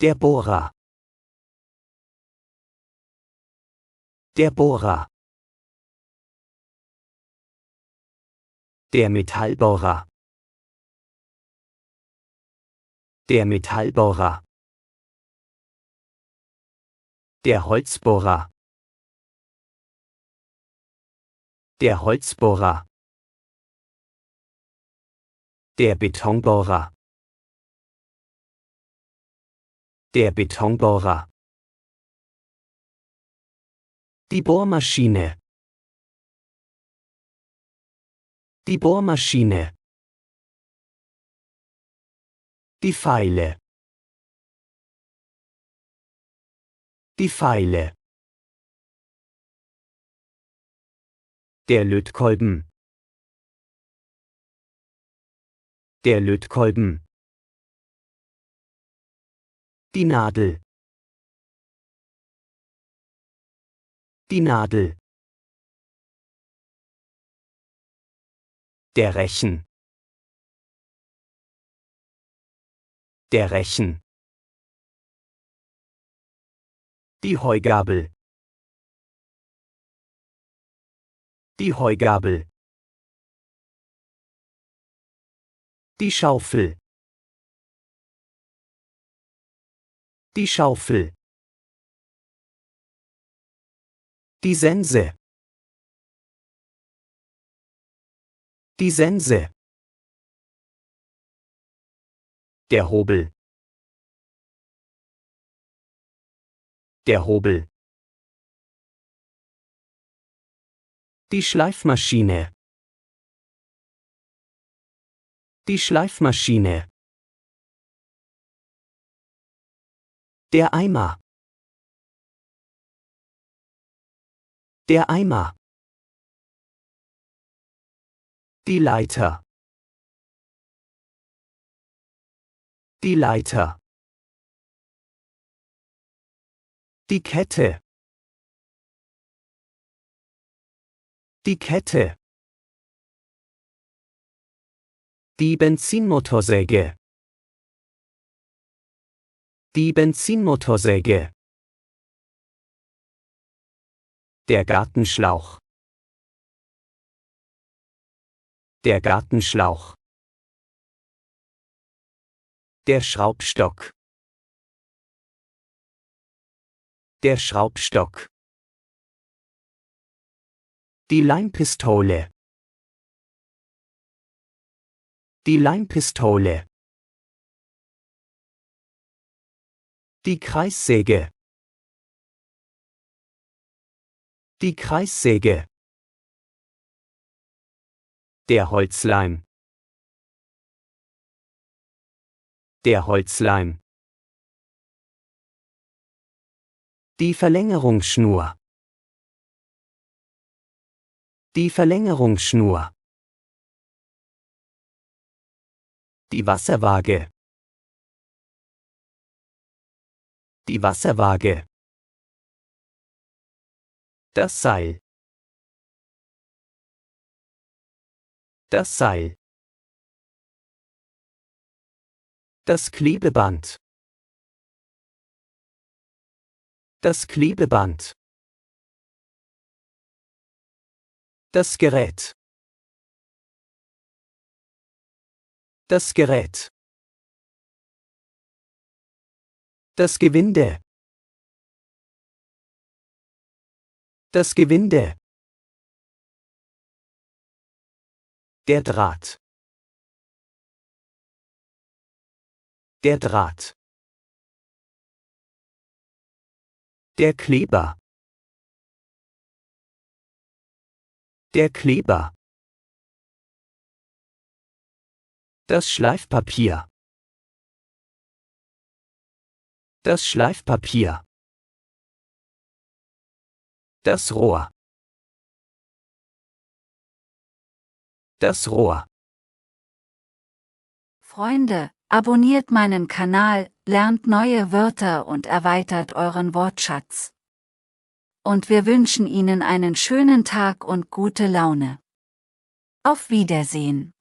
Der Bohrer. Der Bohrer. Der Metallbohrer. Der Metallbohrer. Der Holzbohrer. Der Holzbohrer. Der Betonbohrer. Der Betonbohrer. Die Bohrmaschine. Die Bohrmaschine. Die Feile. Die Feile. Der Lötkolben. Der Lötkolben. Die Nadel. Die Nadel. Der Rechen. Der Rechen. Die Heugabel. Die Heugabel. Die Schaufel. Die Schaufel. Die Sense. Die Sense. Der Hobel. Der Hobel. Die Schleifmaschine. Die Schleifmaschine. Der Eimer. Der Eimer. Die Leiter. Die Leiter. Die Kette. Die Kette. Die Benzinmotorsäge. Die Benzinmotorsäge. Der Gartenschlauch. Der Gartenschlauch. Der Schraubstock. Der Schraubstock. Die Leimpistole. Die Leimpistole. Die Kreissäge. Die Kreissäge. Der Holzleim. Der Holzleim. Die Verlängerungsschnur. Die Verlängerungsschnur. Die Wasserwaage. Die Wasserwaage. Das Seil. Das Seil. Das Klebeband. Das Klebeband. Das Gerät. Das Gerät. Das Gewinde. Das Gewinde. Der Draht. Der Draht. Der Kleber. Der Kleber. Das Schleifpapier. Das Schleifpapier. Das Rohr. Das Rohr. Freunde, abonniert meinen Kanal, lernt neue Wörter und erweitert euren Wortschatz. Und wir wünschen Ihnen einen schönen Tag und gute Laune. Auf Wiedersehen.